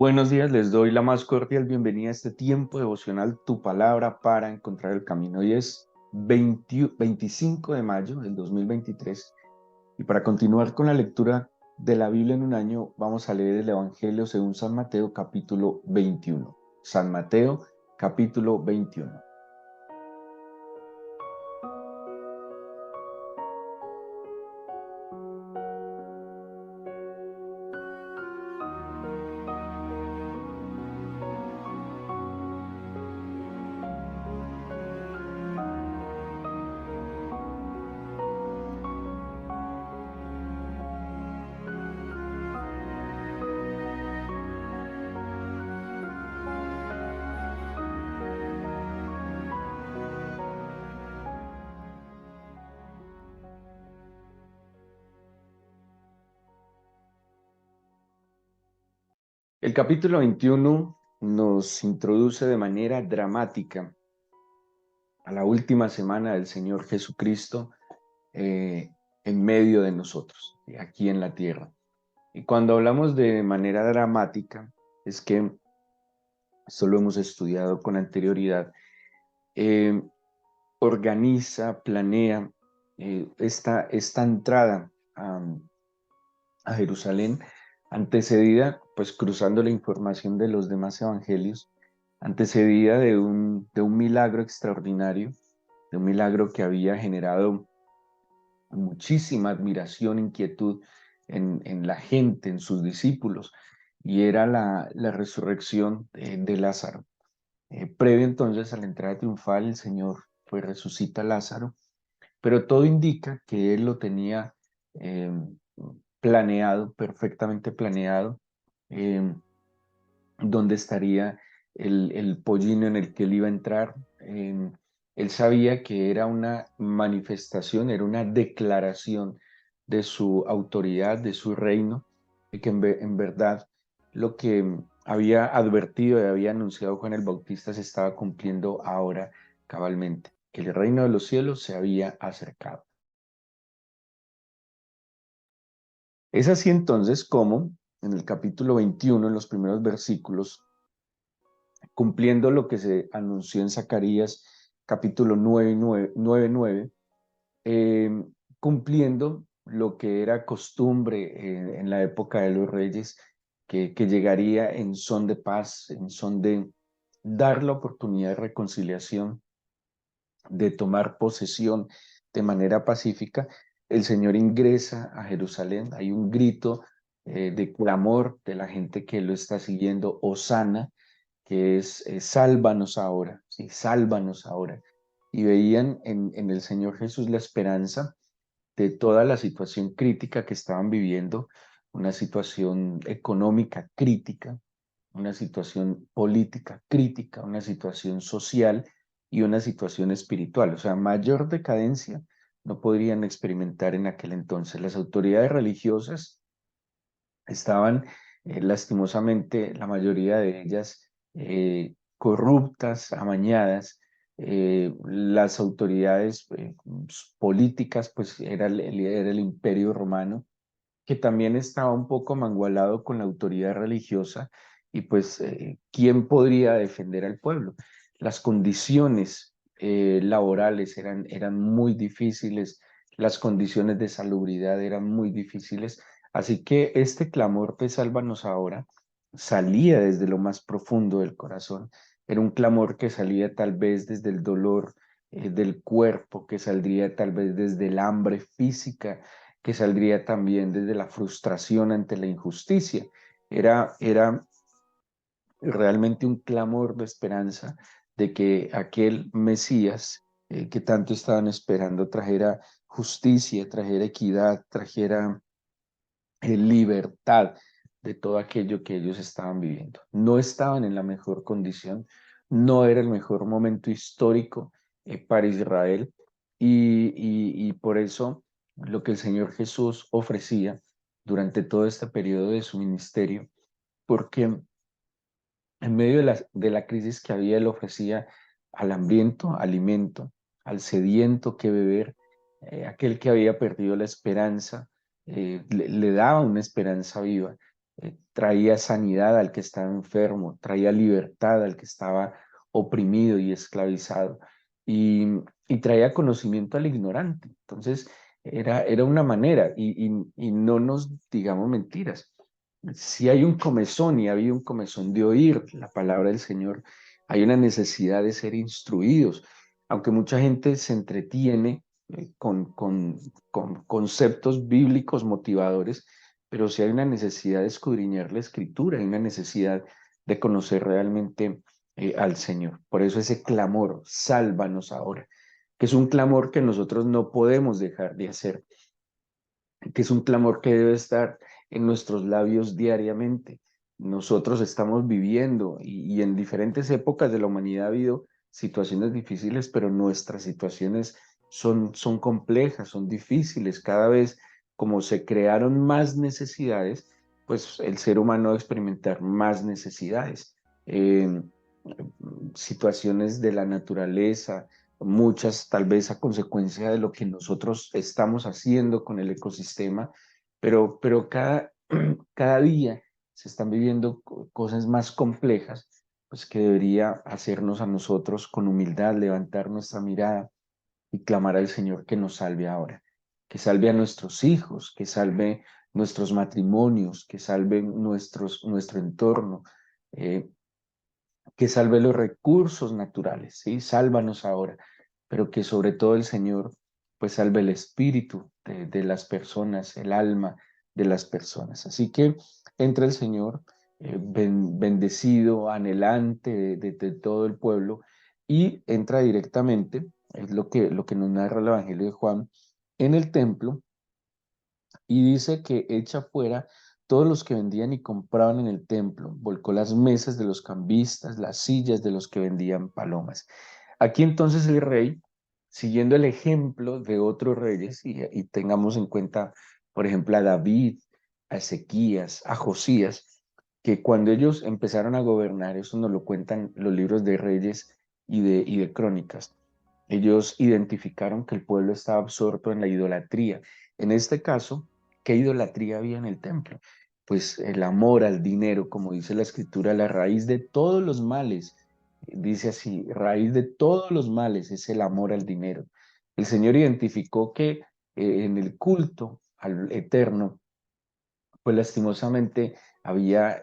Buenos días, les doy la más cordial bienvenida a este tiempo devocional, Tu Palabra para encontrar el camino. Hoy es 25 de mayo del 2023 y para continuar con la lectura de la Biblia en un año, vamos a leer el Evangelio según San Mateo capítulo 21. San Mateo capítulo 21. El capítulo 21 nos introduce de manera dramática a la última semana del Señor Jesucristo eh, en medio de nosotros, aquí en la tierra. Y cuando hablamos de manera dramática, es que esto lo hemos estudiado con anterioridad, eh, organiza, planea esta entrada a Jerusalén, antecedida, pues cruzando la información de los demás evangelios, antecedida de un milagro extraordinario, de un milagro que había generado muchísima admiración, inquietud en la gente, en sus discípulos, y era la resurrección de Lázaro. Previo entonces a la entrada triunfal, el Señor pues resucita a Lázaro, pero todo indica que Él lo tenía eh, planeado, perfectamente planeado, eh, dónde estaría el pollino en el que él iba a entrar. Él sabía que era una manifestación, era una declaración de su autoridad, de su reino, y que en verdad lo que había advertido y había anunciado Juan el Bautista se estaba cumpliendo ahora cabalmente, que el reino de los cielos se había acercado. Es así entonces como en el capítulo 21, en los primeros versículos, cumpliendo lo que se anunció en Zacarías capítulo 9, eh, cumpliendo lo que era costumbre en la época de los reyes, que llegaría en son de paz, en son de dar la oportunidad de reconciliación, de tomar posesión de manera pacífica. El Señor ingresa a Jerusalén, hay un grito de clamor de la gente que lo está siguiendo, Hosana, que es sálvanos ahora, ¿sí? Sálvanos ahora. Y veían en el Señor Jesús la esperanza de toda la situación crítica que estaban viviendo, una situación económica crítica, una situación política crítica, una situación social y una situación espiritual. O sea, mayor decadencia no podrían experimentar en aquel entonces. Las autoridades religiosas estaban, lastimosamente, la mayoría de ellas corruptas, amañadas. Las autoridades políticas, pues era el imperio romano, que también estaba un poco mangualado con la autoridad religiosa, y pues, ¿quién podría defender al pueblo? Las condiciones laborales eran muy difíciles, las condiciones de salubridad eran muy difíciles, así que este clamor de Sálvanos ahora salía desde lo más profundo del corazón, era un clamor que salía tal vez desde el dolor del cuerpo, que saldría tal vez desde el hambre física, que saldría también desde la frustración ante la injusticia. Era realmente un clamor de esperanza de que aquel Mesías que tanto estaban esperando trajera justicia, trajera equidad, trajera libertad de todo aquello que ellos estaban viviendo. No estaban en la mejor condición, no era el mejor momento histórico para Israel, y por eso lo que el Señor Jesús ofrecía durante todo este periodo de su ministerio, porque en medio de la crisis que había, él ofrecía al hambriento alimento, al sediento que beber, aquel que había perdido la esperanza, le daba una esperanza viva. traía sanidad al que estaba enfermo, traía libertad al que estaba oprimido y esclavizado, y, y traía conocimiento al ignorante. Entonces, era una manera, y no nos digamos mentiras. Si hay un comezón y ha habido un comezón de oír la palabra del Señor, hay una necesidad de ser instruidos, aunque mucha gente se entretiene con conceptos bíblicos motivadores, pero sí hay una necesidad de escudriñar la escritura, hay una necesidad de conocer realmente al Señor. Por eso ese clamor, sálvanos ahora, que es un clamor que nosotros no podemos dejar de hacer, que es un clamor que debe estar en nuestros labios diariamente. Nosotros estamos viviendo y en diferentes épocas de la humanidad ha habido situaciones difíciles, pero nuestras situaciones son complejas, son difíciles. Cada vez como se crearon más necesidades, pues el ser humano va a experimentar más necesidades. Eh, Situaciones de la naturaleza, muchas tal vez a consecuencia de lo que nosotros estamos haciendo con el ecosistema, pero cada día se están viviendo cosas más complejas, pues que debería hacernos a nosotros con humildad levantar nuestra mirada y clamar al Señor que nos salve ahora, que salve a nuestros hijos, que salve nuestros matrimonios, que salve nuestro entorno, eh, que salve los recursos naturales, ¿sí? Sálvanos ahora, pero que sobre todo el Señor, pues salve el espíritu de las personas, el alma de las personas. Así que entra el Señor, bendecido, anhelante de todo el pueblo, y entra directamente, es lo que nos narra el Evangelio de Juan, en el templo, y dice que echa fuera todos los que vendían y compraban en el templo, volcó las mesas de los cambistas, las sillas de los que vendían palomas. Aquí entonces el rey, siguiendo el ejemplo de otros reyes, y tengamos en cuenta, por ejemplo, a David, a Ezequías, a Josías, que cuando ellos empezaron a gobernar, eso nos lo cuentan los libros de reyes y de crónicas, ellos identificaron que el pueblo estaba absorto en la idolatría. En este caso, ¿qué idolatría había en el templo? Pues el amor al dinero, como dice la escritura, la raíz de todos los males. Dice así, raíz de todos los males es el amor al dinero. El Señor identificó que en el culto al eterno, pues lastimosamente había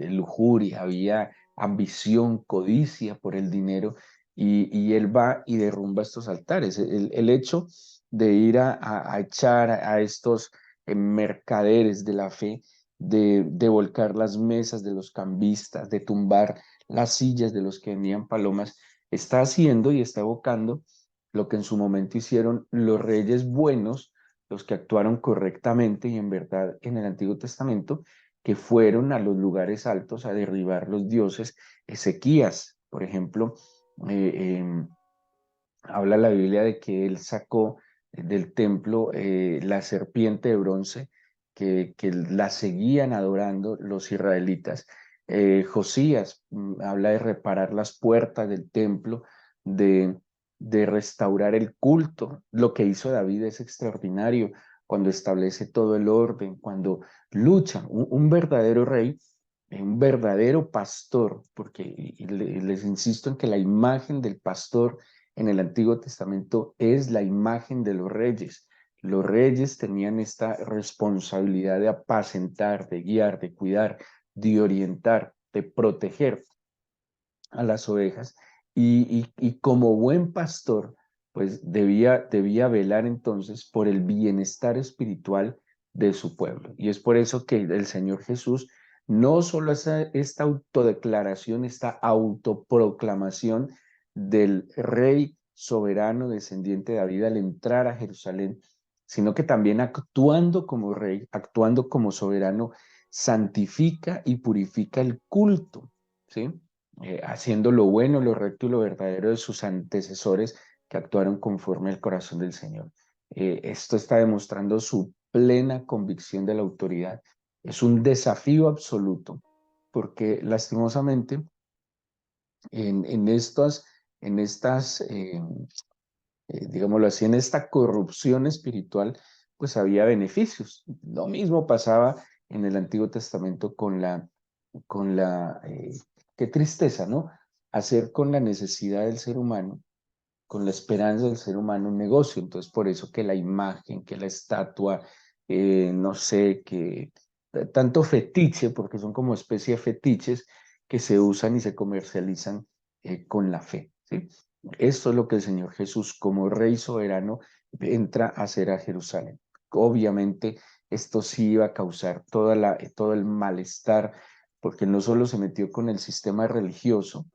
lujuria, había ambición, codicia por el dinero, y él va y derrumba estos altares. El hecho de ir a echar a estos mercaderes de la fe, de volcar las mesas de los cambistas, de tumbar las sillas de los que vendían palomas, está haciendo y está evocando lo que en su momento hicieron los reyes buenos, los que actuaron correctamente y en verdad en el Antiguo Testamento, que fueron a los lugares altos a derribar los dioses. Ezequías, por ejemplo, eh, eh, habla la Biblia de que él sacó del templo la serpiente de bronce que la seguían adorando los israelitas. Josías habla de reparar las puertas del templo, de, de restaurar el culto. Lo que hizo David es extraordinario cuando establece todo el orden, cuando lucha. Un verdadero rey, un verdadero pastor, porque les insisto en que la imagen del pastor en el Antiguo Testamento es la imagen de los reyes. Los reyes tenían esta responsabilidad de apacentar, de guiar, de cuidar, de orientar, de proteger a las ovejas, y como buen pastor, pues debía velar entonces por el bienestar espiritual de su pueblo. Y es por eso que el Señor Jesús no solo hace esta autodeclaración, esta autoproclamación del rey soberano descendiente de David al entrar a Jerusalén, sino que también actuando como rey, actuando como soberano, santifica y purifica el culto, ¿sí? Haciendo lo bueno, lo recto y lo verdadero de sus antecesores que actuaron conforme al corazón del Señor. Esto está demostrando su plena convicción de la autoridad. Es un desafío absoluto, porque lastimosamente en digámoslo así, en esta corrupción espiritual, pues había beneficios. Lo mismo pasaba en el Antiguo Testamento qué tristeza, ¿no? Hacer con la necesidad del ser humano, con la esperanza del ser humano un negocio. Entonces, por eso que la imagen, que la estatua, no sé, que tanto fetiche, porque son como especie de fetiches que se usan y se comercializan con la fe, ¿sí? Esto es lo que el Señor Jesús, como Rey soberano, entra a hacer a Jerusalén. Obviamente, esto sí iba a causar todo el malestar, porque no solo se metió con el sistema religioso,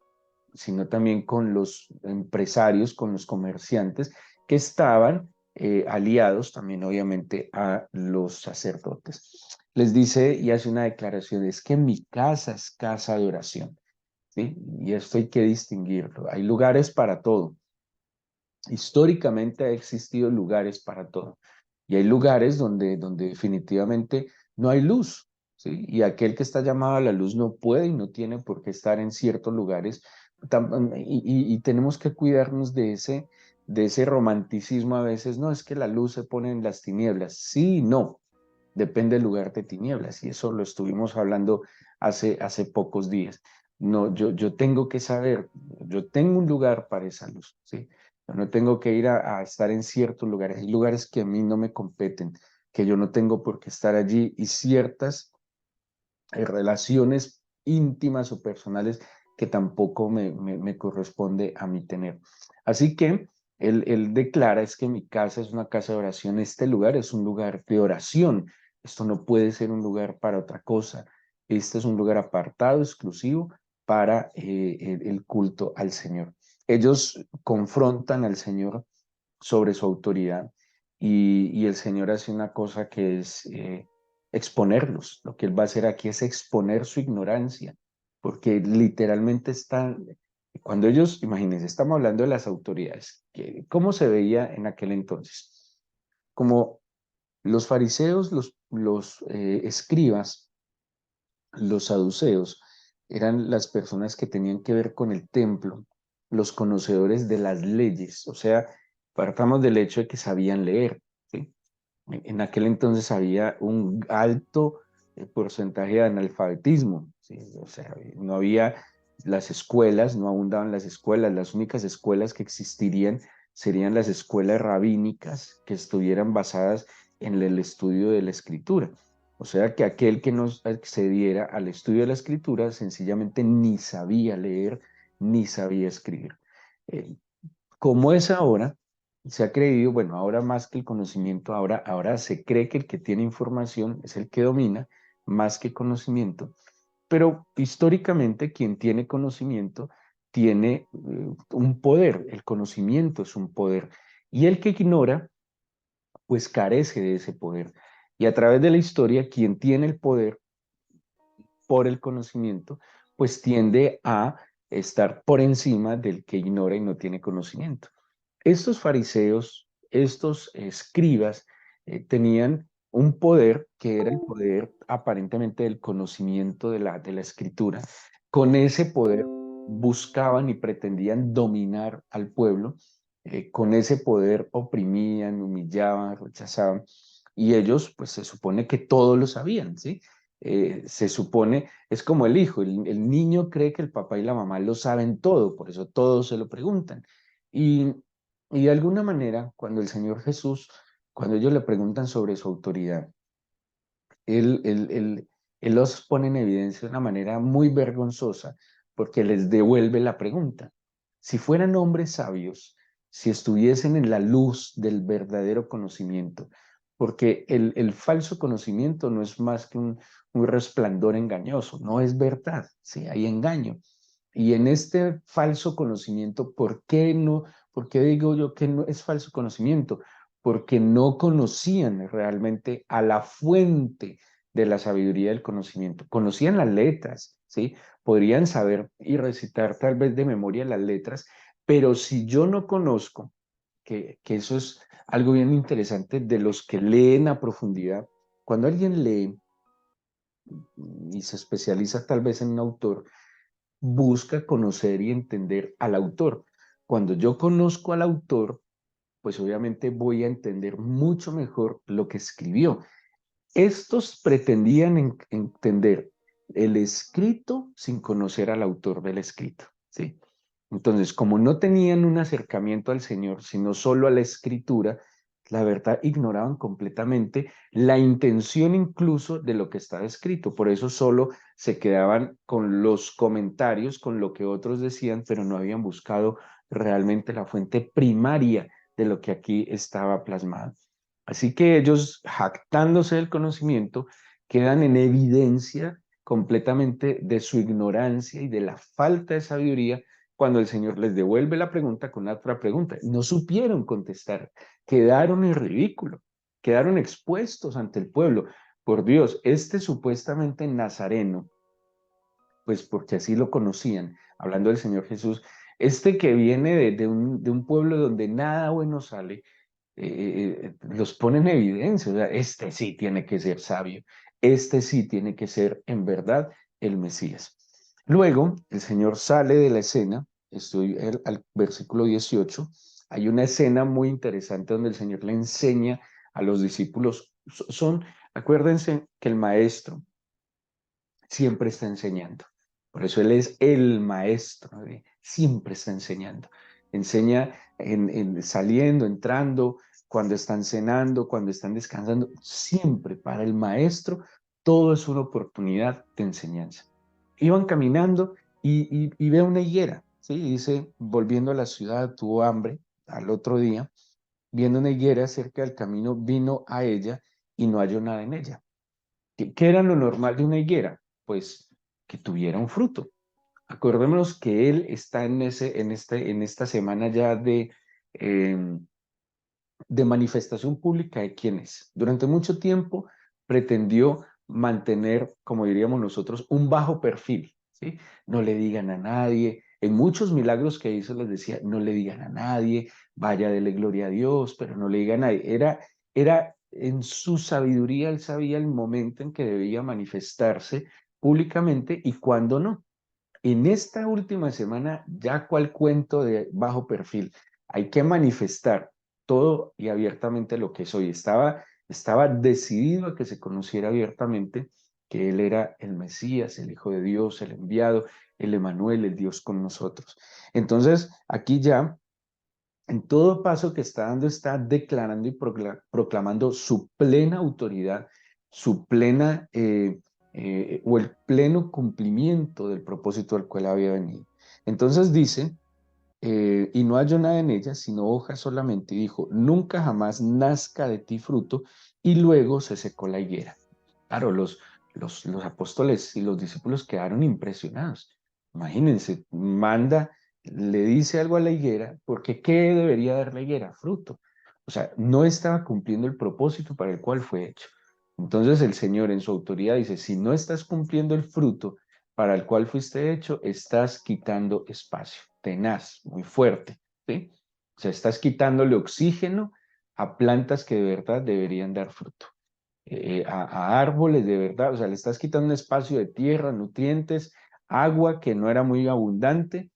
sino también con los empresarios, con los comerciantes que estaban aliados también obviamente a los sacerdotes. Les dice y hace una declaración, es que mi casa es casa de oración, ¿sí? Y esto hay que distinguirlo. Hay lugares para todo. Históricamente ha existido lugares para todo. Y hay lugares donde definitivamente no hay luz, ¿sí? Y aquel que está llamado a la luz no puede y no tiene por qué estar en ciertos lugares. Y tenemos que cuidarnos de ese romanticismo a veces. No, es que la luz se pone en las tinieblas. Sí, no. Depende del lugar de tinieblas. Y eso lo estuvimos hablando hace pocos días. No, yo tengo que saber, yo tengo un lugar para esa luz, ¿sí? Yo no tengo que ir a estar en ciertos lugares. Hay lugares que a mí no me competen, que yo no tengo por qué estar allí y ciertas relaciones íntimas o personales que tampoco me corresponde a mí tener. Así que él declara es que mi casa es una casa de oración, este lugar es un lugar de oración, esto no puede ser un lugar para otra cosa, este es un lugar apartado, exclusivo para el culto al Señor. Ellos confrontan al Señor sobre su autoridad y el Señor hace una cosa que es exponerlos. Lo que Él va a hacer aquí es exponer su ignorancia, porque literalmente están, cuando ellos, imagínense, estamos hablando de las autoridades, ¿cómo se veía en aquel entonces? Como los fariseos, los escribas, los saduceos, eran las personas que tenían que ver con el templo, los conocedores de las leyes, o sea, partamos del hecho de que sabían leer, ¿sí? En aquel entonces había un alto porcentaje de analfabetismo, ¿sí? O sea, no había las escuelas, no abundaban las escuelas, las únicas escuelas que existirían serían las escuelas rabínicas que estuvieran basadas en el estudio de la escritura. O sea que aquel que no accediera al estudio de la escritura sencillamente ni sabía leer ni sabía escribir. Eh, como es ahora, se ha creído, bueno, ahora más que el conocimiento, ahora se cree que el que tiene información es el que domina más que conocimiento, pero históricamente quien tiene conocimiento tiene un poder, el conocimiento es un poder, y el que ignora, pues carece de ese poder. Y a través de la historia, quien tiene el poder por el conocimiento, pues tiende a estar por encima del que ignora y no tiene conocimiento. Estos fariseos, estos escribas, tenían un poder que era el poder aparentemente del conocimiento de la escritura. Con ese poder buscaban y pretendían dominar al pueblo. Con ese poder oprimían, humillaban, rechazaban. Y ellos, pues se supone que todo lo sabían, ¿sí? Se supone, es como el hijo, el niño cree que el papá y la mamá lo saben todo, por eso todos se lo preguntan. Y y de alguna manera, cuando el Señor Jesús, cuando ellos le preguntan sobre su autoridad, él, él, él, él los pone en evidencia de una manera muy vergonzosa porque les devuelve la pregunta. Si fueran hombres sabios, si estuviesen en la luz del verdadero conocimiento, porque el falso conocimiento no es más que un resplandor engañoso, no es verdad, sí, hay engaño. Y en este falso conocimiento, ¿por qué no? ¿Por qué digo yo que no es falso conocimiento? Porque no conocían realmente a la fuente de la sabiduría del conocimiento. Conocían las letras, ¿sí? Podrían saber y recitar tal vez de memoria las letras, pero si yo no conozco, que eso es algo bien interesante de los que leen a profundidad, cuando alguien lee y se especializa tal vez en un autor, busca conocer y entender al autor. Cuando yo conozco al autor, pues obviamente voy a entender mucho mejor lo que escribió. Estos pretendían entender el escrito sin conocer al autor del escrito, ¿sí? Entonces, como no tenían un acercamiento al Señor, sino solo a la escritura, la verdad ignoraban completamente la intención incluso de lo que estaba escrito. Por eso solo se quedaban con los comentarios, con lo que otros decían, pero no habían buscado realmente la fuente primaria de lo que aquí estaba plasmado. Así que ellos, jactándose del conocimiento, quedan en evidencia completamente de su ignorancia y de la falta de sabiduría cuando el Señor les devuelve la pregunta con otra pregunta. No supieron contestar, quedaron en ridículo, quedaron expuestos ante el pueblo. Por Dios, este supuestamente nazareno, pues porque así lo conocían, hablando del Señor Jesús, este que viene de un pueblo donde nada bueno sale, los pone en evidencia. O sea, este sí tiene que ser sabio, este sí tiene que ser en verdad el Mesías. Luego, el Señor sale de la escena, estoy al versículo 18, hay una escena muy interesante donde el Señor le enseña a los discípulos, acuérdense que el maestro siempre está enseñando. Por eso Él es el maestro, siempre está enseñando. Enseña saliendo, entrando, cuando están cenando, cuando están descansando. Siempre para el maestro todo es una oportunidad de enseñanza. Iban caminando y ve una higuera, ¿sí? Dice, volviendo a la ciudad, tuvo hambre al otro día, viendo una higuera cerca del camino, vino a ella y no halló nada en ella. ¿Qué era lo normal de una higuera? Pues que tuviera un fruto. Acordémonos que él está en esta semana ya eh, de manifestación pública de quién es. Durante mucho tiempo pretendió mantener, como diríamos nosotros, un bajo perfil, ¿sí? No le digan a nadie. En muchos milagros que hizo les decía, no le digan a nadie, vaya, dele gloria a Dios, pero no le digan a nadie. Era en su sabiduría, él sabía el momento en que debía manifestarse públicamente y cuándo no. En esta última semana, ya cual cuento de bajo perfil, hay que manifestar todo y abiertamente lo que soy. Estaba decidido a que se conociera abiertamente que Él era el Mesías, el Hijo de Dios, el enviado, el Emanuel, el Dios con nosotros. Entonces, aquí ya, en todo paso que está dando, está declarando y proclamando su plena autoridad, su plena o el pleno cumplimiento del propósito al cual había venido. Entonces dice, y no halló nada en ella, sino hojas solamente, y dijo, nunca jamás nazca de ti fruto, y luego se secó la higuera. Claro, los apóstoles y los discípulos quedaron impresionados. Imagínense, le dice algo a la higuera, porque ¿qué debería dar la higuera? Fruto. O sea, no estaba cumpliendo el propósito para el cual fue hecho. Entonces el Señor en su autoridad dice, si no estás cumpliendo el fruto para el cual fuiste hecho, estás quitando espacio, tenaz, muy fuerte, ¿sí? O sea, estás quitándole oxígeno a plantas que de verdad deberían dar fruto, a árboles de verdad, o sea, le estás quitando un espacio de tierra, nutrientes, agua que no era muy abundante,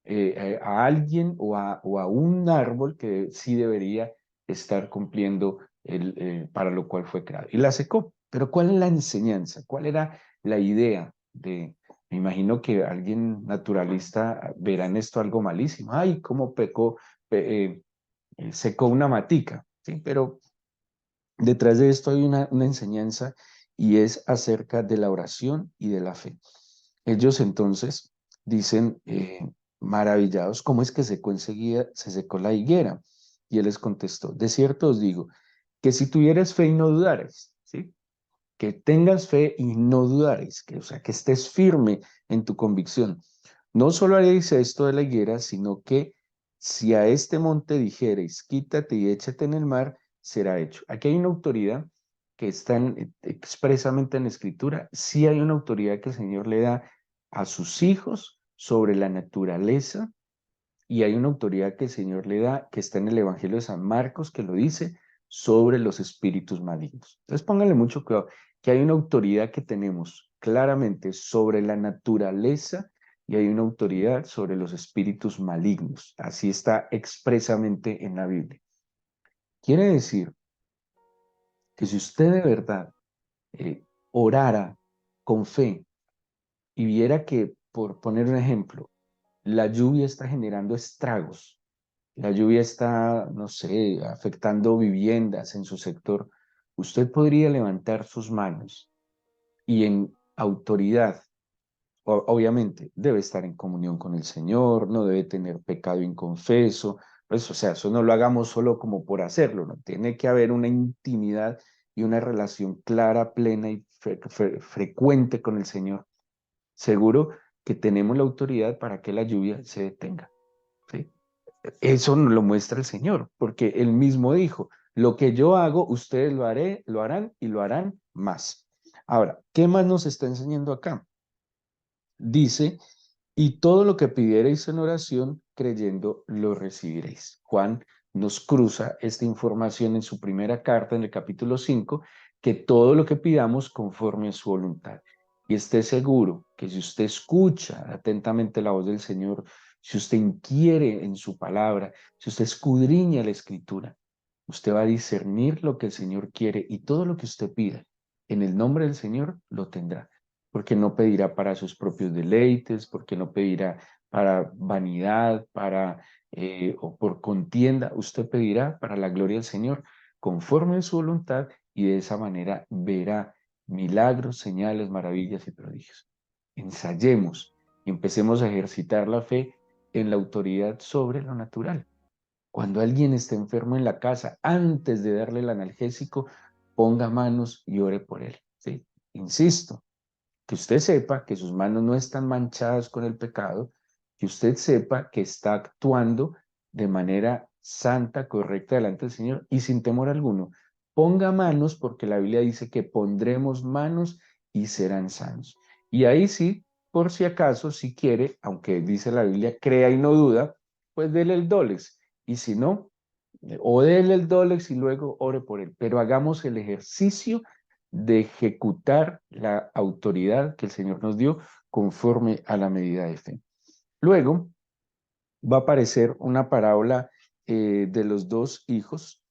a alguien o a un árbol que sí debería estar cumpliendo para lo cual fue creado. Y la secó. Pero ¿cuál es la enseñanza? ¿Cuál era la idea me imagino que alguien naturalista verá en esto algo malísimo? Ay, cómo pecó, secó una matica, ¿sí? Pero detrás de esto hay una enseñanza y es acerca de la oración y de la fe. Ellos entonces dicen, maravillados, ¿cómo es que secó enseguida, se secó la higuera? Y él les contestó, de cierto os digo, que si tuvieras fe y no dudares, ¿sí? Que tengas fe y no dudares, o sea, que estés firme en tu convicción. No solo haréis esto de la higuera, sino que si a este monte dijereis, quítate y échate en el mar, será hecho. Aquí hay una autoridad que está expresamente en la Escritura. Sí hay una autoridad que el Señor le da a sus hijos sobre la naturaleza y hay una autoridad que el Señor le da, que está en el Evangelio de San Marcos, que lo dice, sobre los espíritus malignos. Entonces pónganle mucho cuidado, que hay una autoridad que tenemos claramente sobre la naturaleza y hay una autoridad sobre los espíritus malignos. Así está expresamente en la Biblia. Quiere decir que si usted de verdad orara con fe y viera que, por poner un ejemplo, la lluvia está generando estragos, la lluvia está, no sé, afectando viviendas en su sector, usted podría levantar sus manos y en autoridad, obviamente, debe estar en comunión con el Señor, no debe tener pecado inconfeso, pues, o sea, eso no lo hagamos solo como por hacerlo, ¿no? Tiene que haber una intimidad y una relación clara, plena y frecuente con el Señor. Seguro que tenemos la autoridad para que la lluvia se detenga, ¿sí? Eso nos lo muestra el Señor, porque Él mismo dijo, lo que yo hago, ustedes lo harán y lo harán más. Ahora, ¿qué más nos está enseñando acá? Dice, y todo lo que pidiereis en oración, creyendo, lo recibiréis. Juan nos cruza esta información en su primera carta, en el capítulo 5, que todo lo que pidamos conforme a su voluntad. Y esté seguro que si usted escucha atentamente la voz del Señor, si usted inquiere en su palabra, si usted escudriña la escritura, usted va a discernir lo que el Señor quiere y todo lo que usted pida en el nombre del Señor lo tendrá, porque no pedirá para sus propios deleites, porque no pedirá para vanidad, o por contienda, usted pedirá para la gloria del Señor, conforme a su voluntad, y de esa manera verá milagros, señales, maravillas y prodigios. Ensayemos y empecemos a ejercitar la fe en la autoridad sobre lo natural. Cuando alguien esté enfermo en la casa, antes de darle el analgésico, ponga manos y ore por él. ¿Sí? Insisto, que usted sepa que sus manos no están manchadas con el pecado, que usted sepa que está actuando de manera santa, correcta delante del Señor y sin temor alguno. Ponga manos porque la Biblia dice que pondremos manos y serán sanos. Y ahí sí, por si acaso, si quiere, aunque dice la Biblia, crea y no duda, pues dele el dólex. Y si no, o dele el dólex y luego ore por él. Pero hagamos el ejercicio de ejecutar la autoridad que el Señor nos dio conforme a la medida de fe. Luego va a aparecer una parábola de los dos hijos.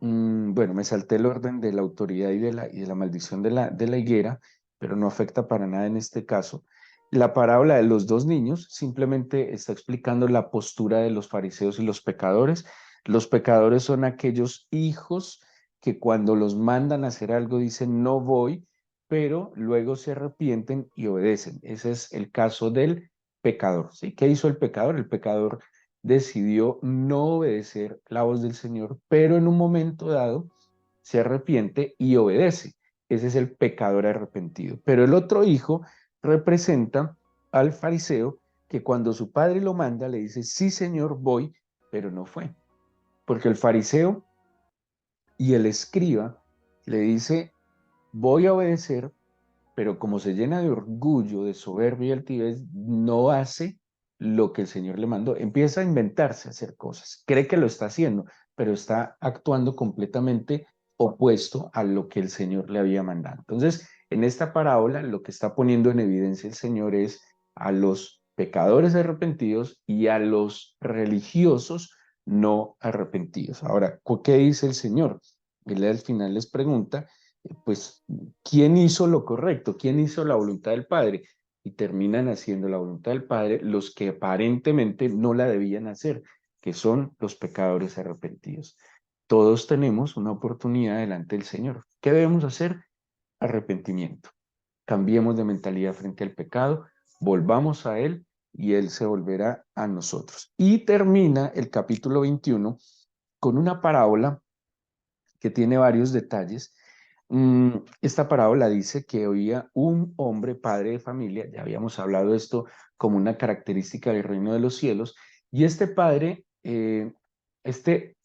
Bueno, me salté el orden de la autoridad y de la maldición de la higuera, pero no afecta para nada en este caso. La parábola de los dos niños simplemente está explicando la postura de los fariseos y los pecadores. Los pecadores son aquellos hijos que cuando los mandan a hacer algo dicen no voy, pero luego se arrepienten y obedecen. Ese es el caso del pecador. ¿Sí? ¿Qué hizo el pecador? El pecador decidió no obedecer la voz del Señor, pero en un momento dado se arrepiente y obedece. Ese es el pecador arrepentido. Pero el otro hijo representa al fariseo que cuando su padre lo manda le dice, sí, Señor, voy, pero no fue. Porque el fariseo y el escriba le dice, voy a obedecer, pero como se llena de orgullo, de soberbia y altivez, no hace lo que el Señor le mandó. Empieza a inventarse, a hacer cosas. Cree que lo está haciendo, pero está actuando completamente opuesto a lo que el Señor le había mandado. Entonces, en esta parábola, lo que está poniendo en evidencia el Señor es a los pecadores arrepentidos y a los religiosos no arrepentidos. Ahora, ¿qué dice el Señor? Él al final les pregunta, pues, ¿quién hizo lo correcto? ¿Quién hizo la voluntad del Padre? Y terminan haciendo la voluntad del Padre los que aparentemente no la debían hacer, que son los pecadores arrepentidos. Todos tenemos una oportunidad delante del Señor. ¿Qué debemos hacer? Arrepentimiento. Cambiemos de mentalidad frente al pecado, volvamos a Él y Él se volverá a nosotros. Y termina el capítulo 21 con una parábola que tiene varios detalles. Esta parábola dice que había un hombre, padre de familia, ya habíamos hablado de esto como una característica del reino de los cielos, y este padre, este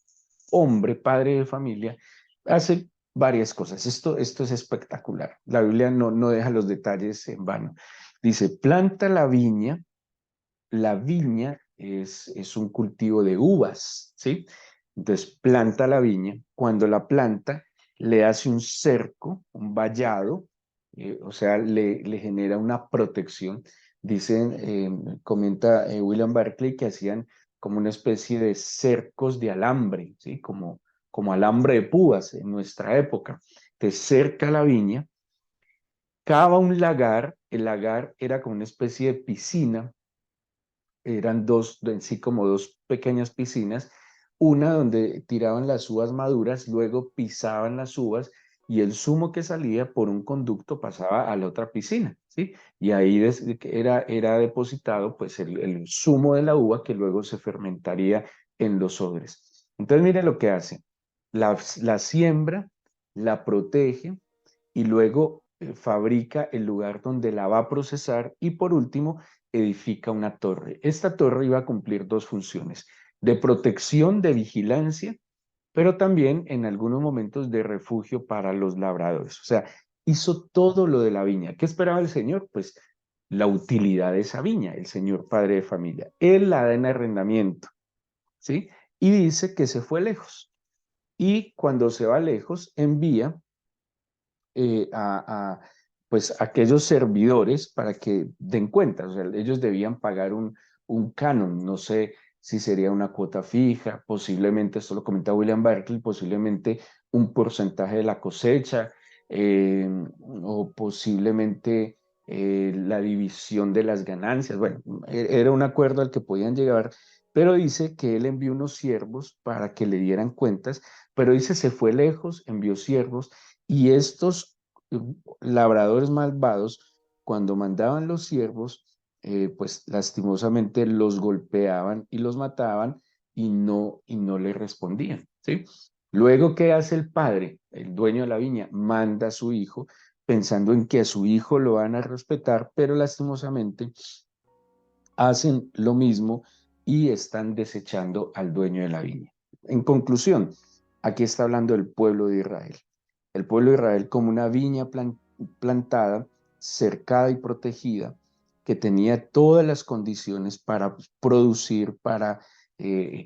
hombre, padre de familia, hace varias cosas. Esto es espectacular. La Biblia no deja los detalles en vano. Dice, planta la viña es un cultivo de uvas, ¿sí? Entonces planta la viña, cuando la planta le hace un cerco, un vallado, o sea, le genera una protección. Dicen, comenta William Barclay que hacían como una especie de cercos de alambre, ¿sí? Como alambre de púas en nuestra época. Te cerca la viña cava un lagar. El lagar era como una especie de piscina, eran dos, en sí como dos pequeñas piscinas, una donde tiraban las uvas maduras, luego pisaban las uvas y el zumo que salía por un conducto pasaba a la otra piscina, ¿sí? Y ahí era depositado pues el zumo de la uva que luego se fermentaría en los odres. Entonces mire lo que hace, la siembra, la protege y luego fabrica el lugar donde la va a procesar y por último edifica una torre. Esta torre iba a cumplir dos funciones, de protección, de vigilancia, pero también en algunos momentos de refugio para los labradores. O sea, hizo todo lo de la viña. ¿Qué esperaba el Señor? Pues la utilidad de esa viña, el Señor padre de familia. Él la da en arrendamiento, ¿sí? Y dice que se fue lejos. Y cuando se va lejos, envía a, pues aquellos servidores para que den cuenta, o sea, ellos debían pagar un canon, no sé si sería una cuota fija, posiblemente, esto lo comenta William Barclay, posiblemente un porcentaje de la cosecha, o posiblemente la división de las ganancias. Bueno, era un acuerdo al que podían llegar, pero dice que él envió unos siervos para que le dieran cuentas, pero dice se fue lejos, envió siervos y estos labradores malvados, cuando mandaban los siervos, pues lastimosamente los golpeaban y los mataban y no le respondían, ¿sí? Luego, ¿qué hace el padre? El dueño de la viña manda a su hijo pensando en que a su hijo lo van a respetar, pero lastimosamente hacen lo mismo y están desechando al dueño de la viña. En conclusión, aquí está hablando del pueblo de Israel. El pueblo de Israel como una viña plantada, cercada y protegida, que tenía todas las condiciones para producir, para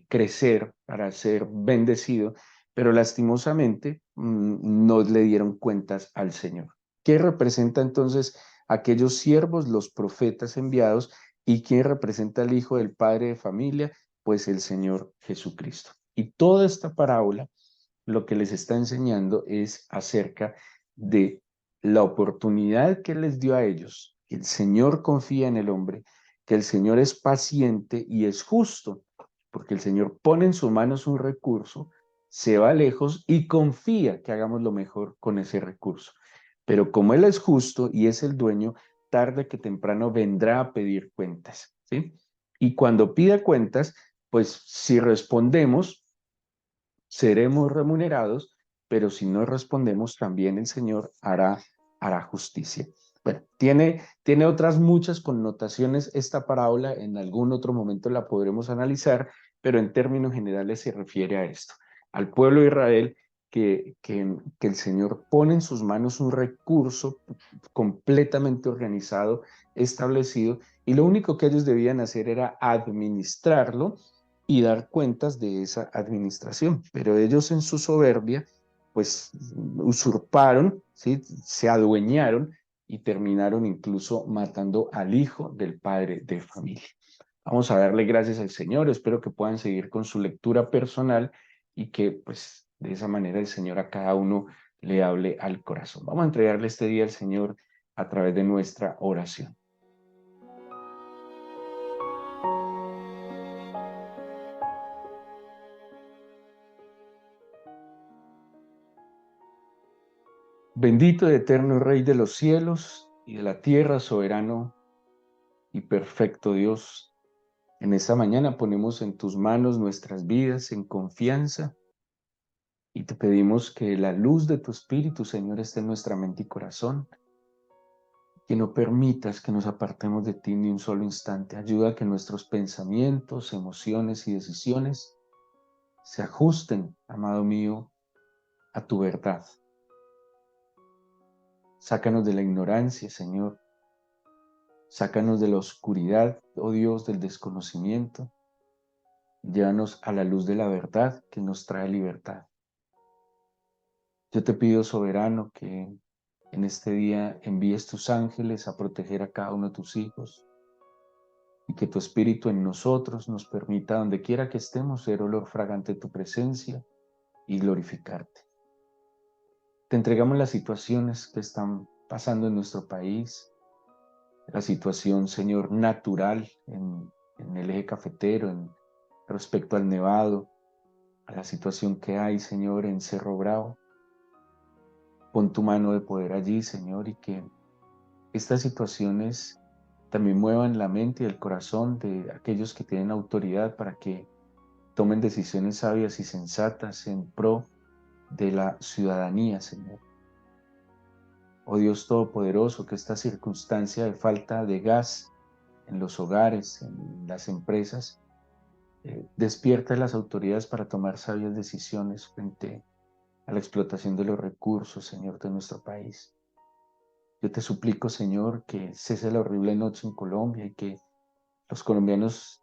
crecer, para ser bendecido, pero lastimosamente no le dieron cuentas al Señor. ¿Qué representa entonces aquellos siervos, los profetas enviados? ¿Y quién representa al hijo del padre de familia? Pues el Señor Jesucristo. Y toda esta parábola lo que les está enseñando es acerca de la oportunidad que les dio a ellos, que el Señor confía en el hombre, que el Señor es paciente y es justo, porque el Señor pone en sus manos un recurso, se va lejos y confía que hagamos lo mejor con ese recurso. Pero como Él es justo y es el dueño, tarde que temprano vendrá a pedir cuentas, ¿sí? Y cuando pida cuentas, pues si respondemos, seremos remunerados, pero si no respondemos, también el Señor hará justicia. Bueno, tiene otras muchas connotaciones esta parábola, en algún otro momento la podremos analizar, pero en términos generales se refiere a esto, al pueblo de Israel que el Señor pone en sus manos un recurso completamente organizado, establecido, y lo único que ellos debían hacer era administrarlo y dar cuentas de esa administración. Pero ellos en su soberbia, pues usurparon, ¿sí? Se adueñaron y terminaron incluso matando al hijo del padre de familia. Vamos a darle gracias al Señor, espero que puedan seguir con su lectura personal y que pues de esa manera el Señor a cada uno le hable al corazón. Vamos a entregarle este día al Señor a través de nuestra oración. Bendito y eterno Rey de los cielos y de la tierra, soberano y perfecto Dios, en esta mañana ponemos en tus manos nuestras vidas en confianza y te pedimos que la luz de tu Espíritu, Señor, esté en nuestra mente y corazón, que no permitas que nos apartemos de ti ni un solo instante. Ayuda a que nuestros pensamientos, emociones y decisiones se ajusten, amado mío, a tu verdad. Sácanos de la ignorancia, Señor. Sácanos de la oscuridad, oh Dios, del desconocimiento. Llévanos a la luz de la verdad que nos trae libertad. Yo te pido, soberano, que en este día envíes tus ángeles a proteger a cada uno de tus hijos y que tu Espíritu en nosotros nos permita, donde quiera que estemos, ser olor fragante de tu presencia y glorificarte. Te entregamos las situaciones que están pasando en nuestro país, la situación, Señor, natural en el eje cafetero, respecto al Nevado, a la situación que hay, Señor, en Cerro Bravo. Pon tu mano de poder allí, Señor, y que estas situaciones también muevan la mente y el corazón de aquellos que tienen autoridad para que tomen decisiones sabias y sensatas en pro de la ciudadanía, Señor. Oh Dios Todopoderoso, que esta circunstancia de falta de gas en los hogares, en las empresas, despierta a las autoridades para tomar sabias decisiones frente a la explotación de los recursos, Señor, de nuestro país. Yo te suplico, Señor, que cese la horrible noche en Colombia y que los colombianos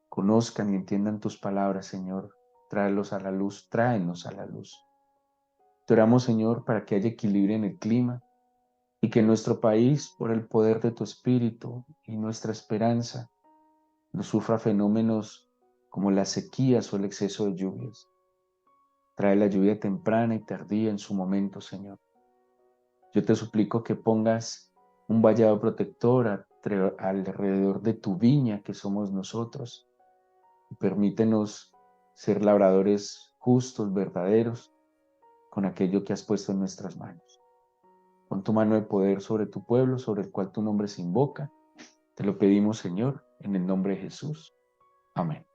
conozcan y entiendan tus palabras, Señor. Tráelos a la luz, tráenos a la luz. Te oramos, Señor, para que haya equilibrio en el clima y que nuestro país, por el poder de tu Espíritu y nuestra esperanza, no sufra fenómenos como las sequías o el exceso de lluvias. Trae la lluvia temprana y tardía en su momento, Señor. Yo te suplico que pongas un vallado protector alrededor de tu viña, que somos nosotros, y permítenos ser labradores justos, verdaderos, con aquello que has puesto en nuestras manos. Pon tu mano de poder sobre tu pueblo, sobre el cual tu nombre se invoca. Te lo pedimos, Señor, en el nombre de Jesús. Amén.